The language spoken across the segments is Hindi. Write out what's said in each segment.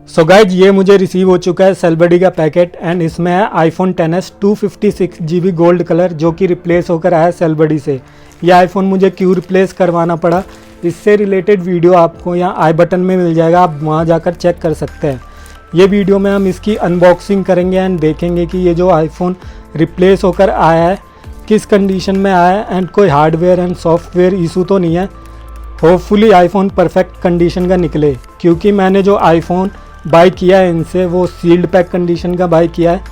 सो गाइज ये मुझे रिसीव हो चुका है सेलबडी का पैकेट एंड इसमें है iPhone XS 256GB gold colour जो कि रिप्लेस होकर आया सेलबडी से। ये आईफोन मुझे क्यों रिप्लेस करवाना पड़ा, इससे रिलेटेड वीडियो आपको यहाँ आई बटन में मिल जाएगा, आप वहाँ जाकर चेक कर सकते हैं। ये वीडियो में हम इसकी अनबॉक्सिंग करेंगे एंड देखेंगे कि ये जो आईफोन रिप्लेस होकर आया है किस कंडीशन में आया है एंड कोई हार्डवेयर एंड सॉफ्टवेयर इशू तो नहीं है। होपफुली आईफोन परफेक्ट कंडीशन का निकले, क्योंकि मैंने जो आईफोन बाय किया है इनसे वो सील्ड पैक कंडीशन का बाय किया है।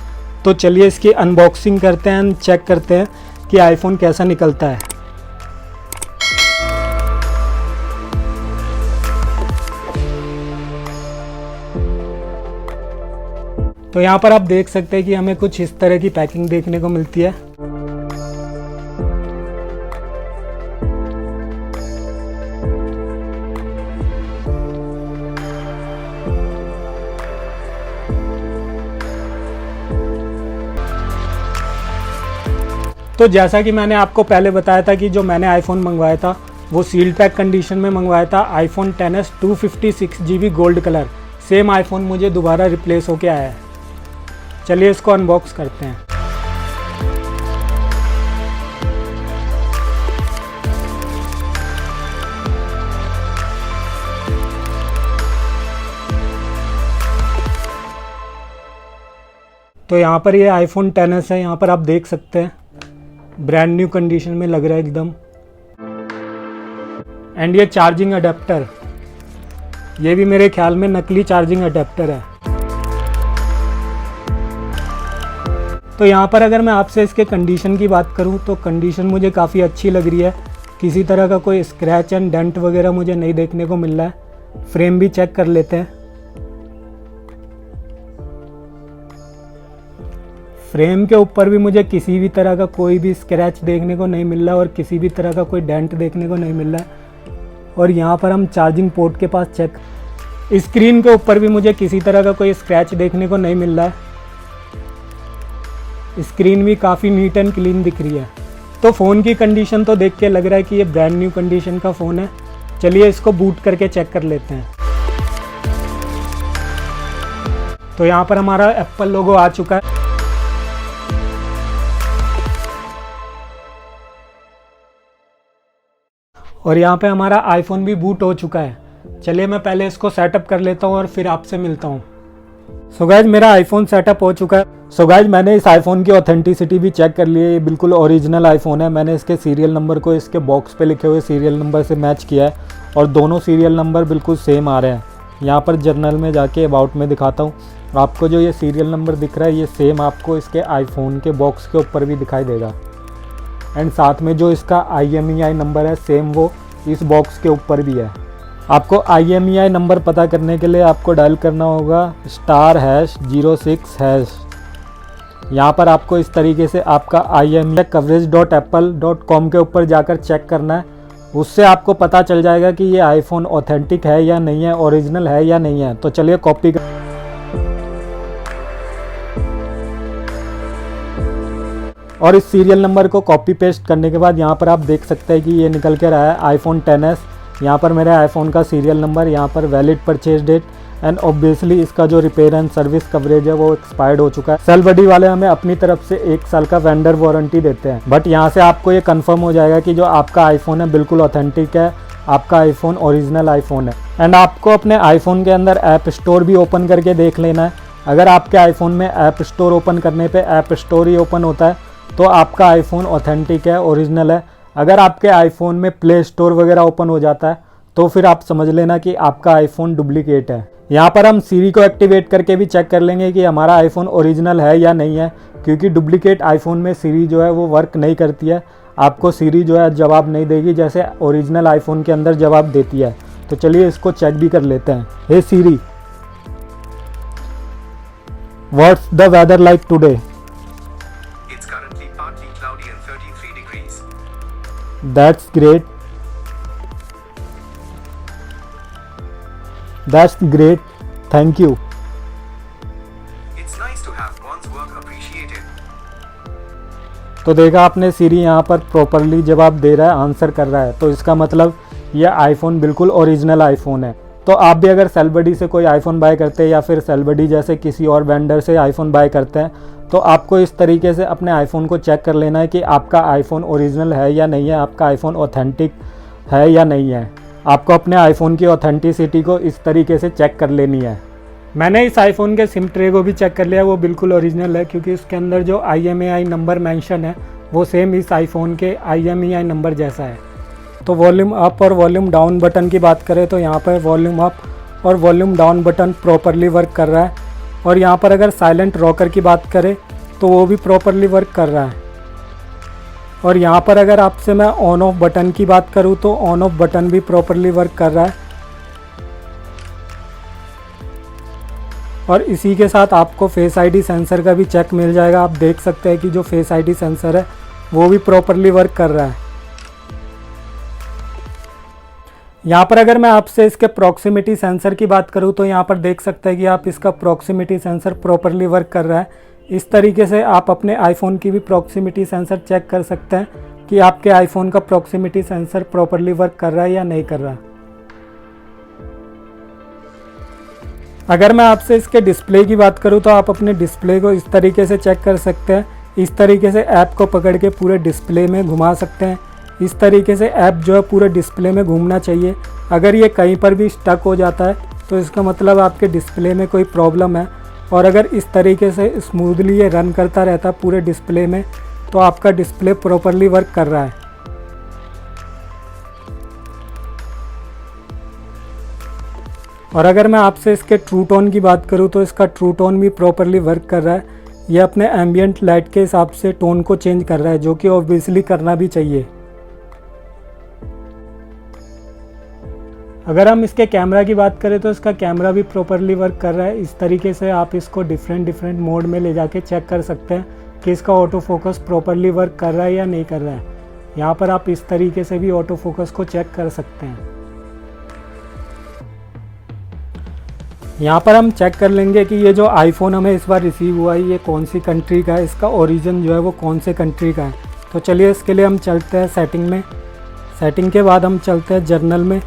तो चलिए इसकी अनबॉक्सिंग करते हैं एंड चेक करते हैं कि आईफोन कैसा निकलता है। तो यहाँ पर आप देख सकते हैं कि हमें कुछ इस तरह की पैकिंग देखने को मिलती है। तो जैसा कि मैंने आपको पहले बताया था कि जो मैंने आईफोन मंगवाया था वो सील्ड पैक कंडीशन में मंगवाया था, iPhone XS 256GB gold colour. Same iPhone मुझे दोबारा रिप्लेस होके आया है। चलिए इसको अनबॉक्स करते हैं। तो यहाँ पर ये आईफोन XS है, यहाँ पर आप देख सकते हैं ब्रांड न्यू कंडीशन में लग रहा है एकदम। एंड ये चार्जिंग अडेप्टर, ये भी मेरे ख्याल में नकली चार्जिंग अडेप्टर है। तो यहाँ पर अगर मैं आपसे इसके कंडीशन की बात करूँ तो कंडीशन मुझे काफ़ी अच्छी लग रही है। किसी तरह का कोई स्क्रैच एंड डेंट वगैरह मुझे नहीं देखने को मिल रहा है। फ्रेम भी चेक कर लेते हैं। फ्रेम के ऊपर भी मुझे किसी भी तरह का कोई भी स्क्रैच देखने को नहीं मिल रहा और किसी भी तरह का कोई डेंट देखने को नहीं मिल रहा है। और यहाँ पर हम चार्जिंग पोर्ट के पास चेक, स्क्रीन के ऊपर भी मुझे किसी तरह का कोई स्क्रैच देखने को नहीं मिल रहा है। स्क्रीन भी काफ़ी नीट एंड क्लीन दिख रही है। तो फ़ोन की कंडीशन तो देख के लग रहा है कि ये ब्रांड न्यू कंडीशन का फ़ोन है। चलिए इसको बूट करके चेक कर लेते हैं। तो यहाँ पर हमारा एप्पल लोगो आ चुका है। और यहाँ पे हमारा आईफोन भी बूट हो चुका है। चलिए मैं पहले इसको सेटअप कर लेता हूँ और फिर आपसे मिलता हूँ। सो गाइज मेरा आईफोन सेटअप हो चुका है। सो गाइज मैंने इस आईफोन की ऑथेंटिसिटी भी चेक कर ली है। ये बिल्कुल ओरिजिनल आईफोन है। मैंने इसके सीरियल नंबर को इसके बॉक्स पे लिखे हुए सीरियल नंबर से मैच किया है और दोनों सीरियल नंबर बिल्कुल सेम आ रहे हैं। यहाँ पर जर्नल में जाके अबाउट में दिखाता हूँ आपको, जो ये सीरियल नंबर दिख रहा है ये सेम आपको इसके आईफोन के बॉक्स के ऊपर भी दिखाई देगा। एंड साथ में जो इसका IMEI नंबर है सेम वो इस बॉक्स के ऊपर भी है। आपको IMEI नंबर पता करने के लिए आपको डायल करना होगा *#06#। यहाँ पर आपको इस तरीके से आपका IMEI coverage.apple.com के ऊपर जाकर चेक करना है। उससे आपको पता चल जाएगा कि ये आईफोन ऑथेंटिक है या नहीं है, ओरिजिनल है या नहीं है। तो चलिए कॉपी कर, और इस सीरियल नंबर को कॉपी पेस्ट करने के बाद यहाँ पर आप देख सकते हैं कि ये निकल कर आया है आईफोन XS। यहाँ पर मेरे आईफोन का सीरियल नंबर, यहाँ पर valid purchase date and obviously इसका जो रिपेयर एंड सर्विस कवरेज है वो एक्सपायर्ड हो चुका है। सेलबडी वाले हमें अपनी तरफ से 1 साल का वेंडर वारंटी देते हैं, बट यहाँ से आपको ये कंफर्म हो जाएगा कि जो आपका आईफोन है बिल्कुल ऑथेंटिक है, आपका आईफोन ओरिजिनल आईफोन है। एंड आपको अपने आईफोन के अंदर ऐप स्टोर भी ओपन करके देख लेना है। अगर आपके आईफोन में ऐप स्टोर ओपन करने पर ऐप स्टोर ही ओपन होता है तो आपका आईफोन ऑथेंटिक है, ओरिजिनल है। अगर आपके आईफोन में प्ले स्टोर वगैरह ओपन हो जाता है तो फिर आप समझ लेना कि आपका आईफोन डुप्लीकेट है। यहाँ पर हम सीरी को एक्टिवेट करके भी चेक कर लेंगे कि हमारा आईफोन ओरिजिनल है या नहीं है, क्योंकि डुप्लीकेट आईफोन में सीरी जो है वो वर्क नहीं करती है। आपको सीरी जो है जवाब नहीं देगी जैसे ओरिजिनल आईफोन के अंदर जवाब देती है। तो चलिए इसको चेक भी कर लेते हैं। Hey Siri, what's the weather like today? That's great. That's great. Thank you. It's nice to have one's work appreciated. तो देखा आपने, सीरी यहाँ पर प्रॉपरली जवाब दे रहा है, आंसर कर रहा है। तो इसका मतलब यह आईफोन बिल्कुल ओरिजिनल आईफोन है। तो आप भी अगर सेलबडी से कोई आईफोन बाय करते हैं या फिर सेलबडी जैसे किसी और वेंडर से आईफोन बाय करते हैं, तो आपको इस तरीके से अपने आईफोन को चेक कर लेना है कि आपका आईफोन ओरिजिनल है या नहीं है, आपका आईफोन ऑथेंटिक है या नहीं है। आपको अपने आईफोन की ऑथेंटिसिटी को इस तरीके से चेक कर लेनी है। मैंने इस आईफोन के सिम ट्रे को भी चेक कर लिया, वो बिल्कुल ओरिजिनल है, क्योंकि उसके अंदर जो IMEI नंबर मेंशन है वो सेम इस आईफोन के IMEI नंबर जैसा है। तो वॉल्यूम अप और वॉल्यूम डाउन बटन की बात करें तो यहाँ पर वॉल्यूम अप और volume down button properly work कर रहा है, और यहाँ पर अगर साइलेंट रॉकर की बात करें तो वो भी प्रॉपरली वर्क कर रहा है। और यहाँ पर अगर आपसे मैं ऑन ऑफ बटन की बात करूँ तो ऑन ऑफ बटन भी प्रॉपरली वर्क कर रहा है। और इसी के साथ आपको फेस आईडी सेंसर का भी चेक मिल जाएगा। आप देख सकते हैं कि जो फेस आईडी सेंसर है वो भी प्रॉपरली वर्क कर रहा है। यहाँ पर अगर मैं आपसे इसके प्रॉक्सिमिटी सेंसर की बात करूँ तो यहाँ पर देख सकते हैं कि आप इसका प्रॉक्सिमिटी सेंसर प्रॉपरली वर्क कर रहा है। इस तरीके से आप अपने आईफोन की भी प्रॉक्सिमिटी सेंसर चेक कर सकते हैं कि आपके आईफोन का प्रॉक्सिमिटी सेंसर प्रॉपरली वर्क कर रहा है या नहीं कर रहा। अगर मैं आपसे इसके डिस्प्ले की बात करूं तो आप अपने डिस्प्ले को इस तरीके से चेक कर सकते हैं। इस तरीके से ऐप को पकड़ के पूरे डिस्प्ले में घुमा सकते हैं। इस तरीके से ऐप जो है पूरे डिस्प्ले में घूमना चाहिए। अगर ये कहीं पर भी स्टक हो जाता है तो इसका मतलब आपके डिस्प्ले में कोई प्रॉब्लम है, और अगर इस तरीके से स्मूथली ये रन करता रहता है पूरे डिस्प्ले में तो आपका डिस्प्ले प्रॉपरली वर्क कर रहा है। और अगर मैं आपसे इसके ट्रू टोन की बात करूं तो इसका ट्रू टोन भी प्रॉपरली वर्क कर रहा है। ये अपने एम्बियंट लाइट के हिसाब से टोन को चेंज कर रहा है, जो कि ऑब्वियसली करना भी चाहिए। अगर हम इसके कैमरा की बात करें तो इसका कैमरा भी प्रॉपरली वर्क कर रहा है। इस तरीके से आप इसको डिफरेंट मोड में ले जाके चेक कर सकते हैं कि इसका ऑटो फोकस प्रॉपरली वर्क कर रहा है या नहीं कर रहा है। यहाँ पर आप इस तरीके से भी ऑटो फोकस को चेक कर सकते हैं। यहाँ पर हम चेक कर लेंगे कि ये जो आईफोन हमें इस बार रिसीव हुआ है ये कौन सी कंट्री का है, इसका ओरिजिन जो है वो कौन से कंट्री का है। तो चलिए इसके लिए हम चलते हैं सेटिंग में। सेटिंग के बाद हम चलते हैं जर्नल में,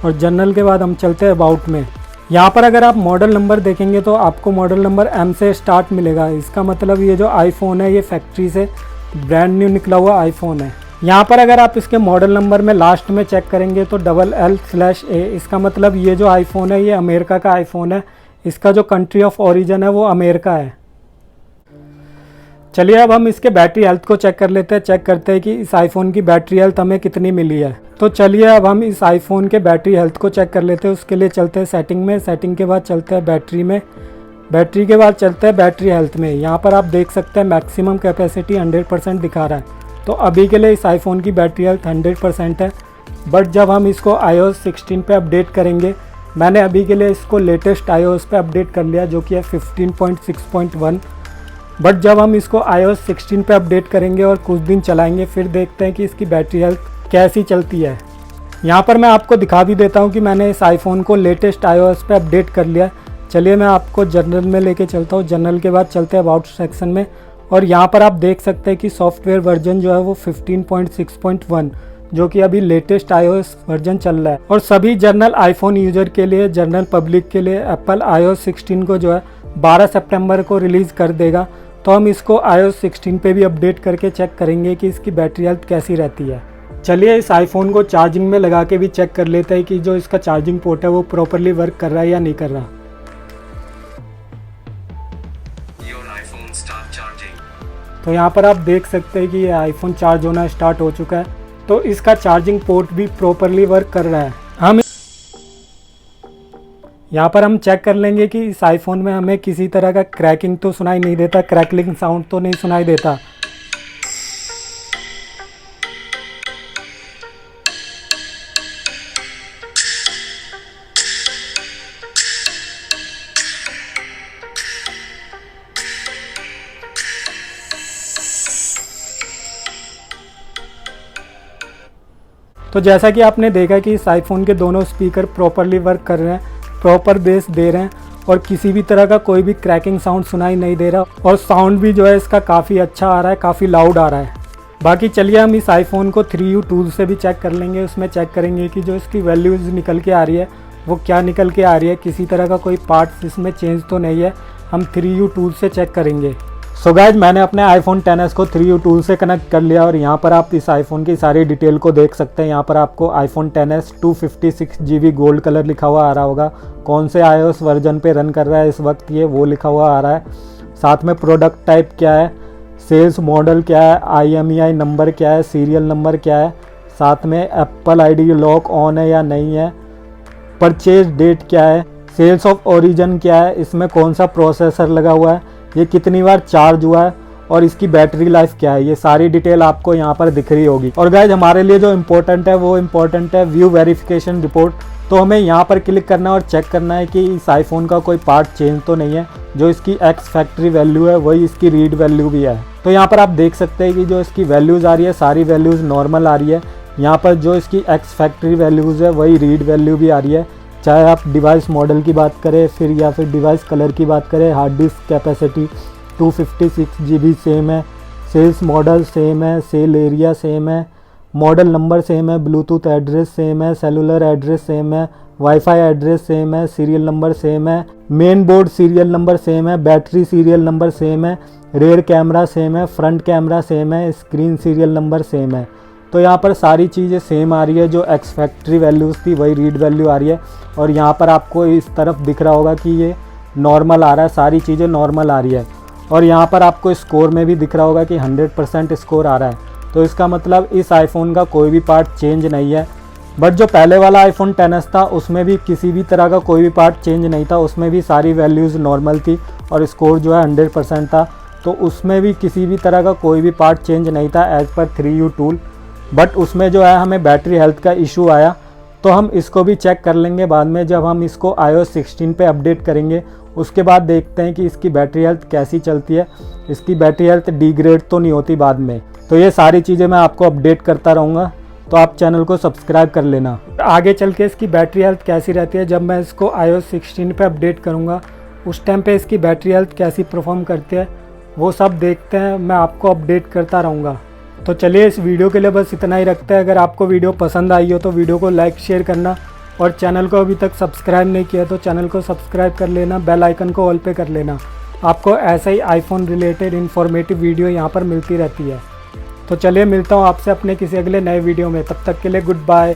और जर्नल के बाद हम चलते हैं अबाउट में। यहाँ पर अगर आप मॉडल नंबर देखेंगे तो आपको मॉडल नंबर M से स्टार्ट मिलेगा। इसका मतलब ये जो आईफोन है ये फैक्ट्री से ब्रांड न्यू निकला हुआ आईफोन है। यहाँ पर अगर आप इसके मॉडल नंबर में लास्ट में चेक करेंगे तो LL/A, इसका मतलब ये जो आईफोन है ये अमेरिका का आईफोन है। इसका जो कंट्री ऑफ ओरिजिन है वो अमेरिका है। चलिए अब हम इसके बैटरी हेल्थ को चेक कर लेते हैं। चेक करते हैं कि इस आईफोन की बैटरी हेल्थ हमें कितनी मिली है। तो चलिए अब हम इस आईफोन के बैटरी हेल्थ को चेक कर लेते हैं। उसके लिए चलते हैं सेटिंग में। सेटिंग के बाद चलते हैं बैटरी में। बैटरी के बाद चलते हैं बैटरी हेल्थ में। यहाँ पर आप देख सकते हैं मैक्सिमम कैपेसिटी 100% दिखा रहा है। तो अभी के लिए इस आईफोन की बैटरी हेल्थ 100% है। बट जब हम इसको iOS 16 पे अपडेट करेंगे, मैंने अभी के लिए इसको लेटेस्ट iOS पे अपडेट कर लिया जो कि है 15.6.1। बट जब हम इसको iOS 16 पे अपडेट करेंगे और कुछ दिन चलाएंगे फिर देखते हैं कि इसकी बैटरी हेल्थ कैसी चलती है। यहाँ पर मैं आपको दिखा भी देता हूँ कि मैंने इस आईफोन को लेटेस्ट iOS पे अपडेट कर लिया। चलिए मैं आपको जर्नल में लेके चलता हूँ। जर्नल के बाद चलते हैं अबाउट सेक्शन में, और यहाँ पर आप देख सकते हैं कि सॉफ्टवेयर वर्जन जो है वो 15.6.1 जो कि अभी लेटेस्ट iOS वर्जन चल रहा है। और सभी जर्नल आईफोन यूजर के लिए, जनरल पब्लिक के लिए एप्पल iOS 16 को जो है 12 सितंबर को रिलीज़ कर देगा। तो हम इसको iOS 16 पे भी अपडेट करके चेक करेंगे कि इसकी बैटरी हेल्थ कैसी रहती है। चलिए इस आईफोन को चार्जिंग में लगा के भी चेक कर लेते हैं कि जो इसका चार्जिंग पोर्ट है वो प्रॉपरली वर्क कर रहा है या नहीं कर रहा। तो यहाँ पर आप देख सकते हैं कि ये आईफोन चार्ज होना स्टार्ट हो चुका है। तो इसका चार्जिंग पोर्ट भी प्रॉपरली वर्क कर रहा है। हम यहाँ पर हम चेक कर लेंगे कि इस आईफोन में हमें किसी तरह का क्रैकिंग तो सुनाई नहीं देता, क्रैकलिंग साउंड तो नहीं सुनाई देता। तो जैसा कि आपने देखा कि इस आईफोन के दोनों स्पीकर प्रॉपरली वर्क कर रहे हैं, प्रॉपर बेस दे रहे हैं, और किसी भी तरह का कोई भी क्रैकिंग साउंड सुनाई नहीं दे रहा, और साउंड भी जो है इसका काफ़ी अच्छा आ रहा है, काफ़ी लाउड आ रहा है। बाकी चलिए हम इस आईफोन को 3U टूल से भी चेक कर लेंगे। उसमें चेक करेंगे कि जो इसकी वैल्यूज़ निकल के आ रही है वो क्या निकल के आ रही है, किसी तरह का कोई पार्ट्स इसमें चेंज तो नहीं है, हम 3U टूल से चेक करेंगे। सो गाइज मैंने अपने आईफोन XS को 3U टूल से कनेक्ट कर लिया और यहाँ पर आप इस आईफोन की सारी डिटेल को देख सकते हैं। यहाँ पर आपको iPhone XS 256GB gold colour लिखा हुआ आ रहा होगा, कौन से iOS वर्जन पे रन कर रहा है इस वक्त ये वो लिखा हुआ आ रहा है। साथ में प्रोडक्ट टाइप क्या है, सेल्स मॉडल क्या है, IMEI नंबर क्या है, सीरियल नंबर क्या है, साथ में एप्पल ID लॉक ऑन है या नहीं है, परचेज डेट क्या है, सेल्स ऑफ ओरिजिन क्या है, इसमें कौन सा प्रोसेसर लगा हुआ है, ये कितनी बार चार्ज हुआ है और इसकी बैटरी लाइफ क्या है, ये सारी डिटेल आपको यहाँ पर दिख रही होगी। और गाइज हमारे लिए जो इम्पोर्टेंट है वो इम्पोर्टेंट है व्यू वेरिफिकेशन रिपोर्ट। तो हमें यहाँ पर क्लिक करना है और चेक करना है कि इस आईफोन का कोई पार्ट चेंज तो नहीं है, जो इसकी एक्स फैक्ट्री वैल्यू है वही इसकी रीड वैल्यू भी है। तो यहाँ पर आप देख सकते हैं कि जो इसकी वैल्यूज़ आ रही है सारी वैल्यूज़ नॉर्मल आ रही है। यहाँ पर जो इसकी एक्स फैक्ट्री वैल्यूज़ है वही रीड वैल्यू भी आ रही है, चाहे आप डिवाइस मॉडल की बात करें फिर या फिर डिवाइस कलर की बात करें। Hard disk capacity 256GB same है, सेल्स मॉडल सेम है, सेल एरिया सेम है, मॉडल नंबर सेम है, ब्लूटूथ एड्रेस सेम है, सेलुलर एड्रेस सेम है, वाईफाई एड्रेस सेम है, सीरियल नंबर सेम है, main board serial number same है, बैटरी सीरियल नंबर सेम है, रेयर कैमरा सेम है, फ्रंट कैमरा सेम है, स्क्रीन सीरियल नंबर सेम है। तो यहाँ पर सारी चीज़ें सेम आ रही है, जो एक्स फैक्ट्री वैल्यूज़ थी वही रीड वैल्यू आ रही है। और यहाँ पर आपको इस तरफ दिख रहा होगा कि ये नॉर्मल आ रहा है, सारी चीज़ें नॉर्मल आ रही है। और यहाँ पर आपको स्कोर में भी दिख रहा होगा कि 100% स्कोर आ रहा है। तो इसका मतलब इस आईफोन का कोई भी पार्ट चेंज नहीं है। बट जो पहले वाला आईफोन XS था उसमें भी किसी भी तरह का कोई भी पार्ट चेंज नहीं था, उसमें भी सारी वैल्यूज़ नॉर्मल थी और स्कोर जो है 100% था। तो उसमें भी किसी भी तरह का कोई भी पार्ट चेंज नहीं था as per 3U tool. But उसमें जो है हमें बैटरी हेल्थ का इशू आया, तो हम इसको भी चेक कर लेंगे बाद में जब हम इसको iOS 16 पे अपडेट करेंगे। उसके बाद देखते हैं कि इसकी बैटरी हेल्थ कैसी चलती है, इसकी बैटरी हेल्थ डिग्रेड तो नहीं होती बाद में। तो ये सारी चीज़ें मैं आपको अपडेट करता रहूँगा, तो आप चैनल को सब्सक्राइब कर लेना। आगे चल के इसकी बैटरी हेल्थ कैसी रहती है जब मैं इसको iOS 16 पे अपडेट करूँगा, उस टाइम पे इसकी बैटरी हेल्थ कैसी परफॉर्म करती है वो सब देखते हैं, मैं आपको अपडेट करता रहूँगा। तो चलिए इस वीडियो के लिए बस इतना ही रखते हैं। अगर आपको वीडियो पसंद आई हो तो वीडियो को लाइक शेयर करना, और चैनल को अभी तक सब्सक्राइब नहीं किया तो चैनल को सब्सक्राइब कर लेना, बेल आइकन को ऑल पे कर लेना। आपको ऐसा ही आईफोन रिलेटेड इन्फॉर्मेटिव वीडियो यहाँ पर मिलती रहती है। तो चलिए मिलता हूँ आपसे अपने किसी अगले नए वीडियो में, तब तक के लिए गुड बाय।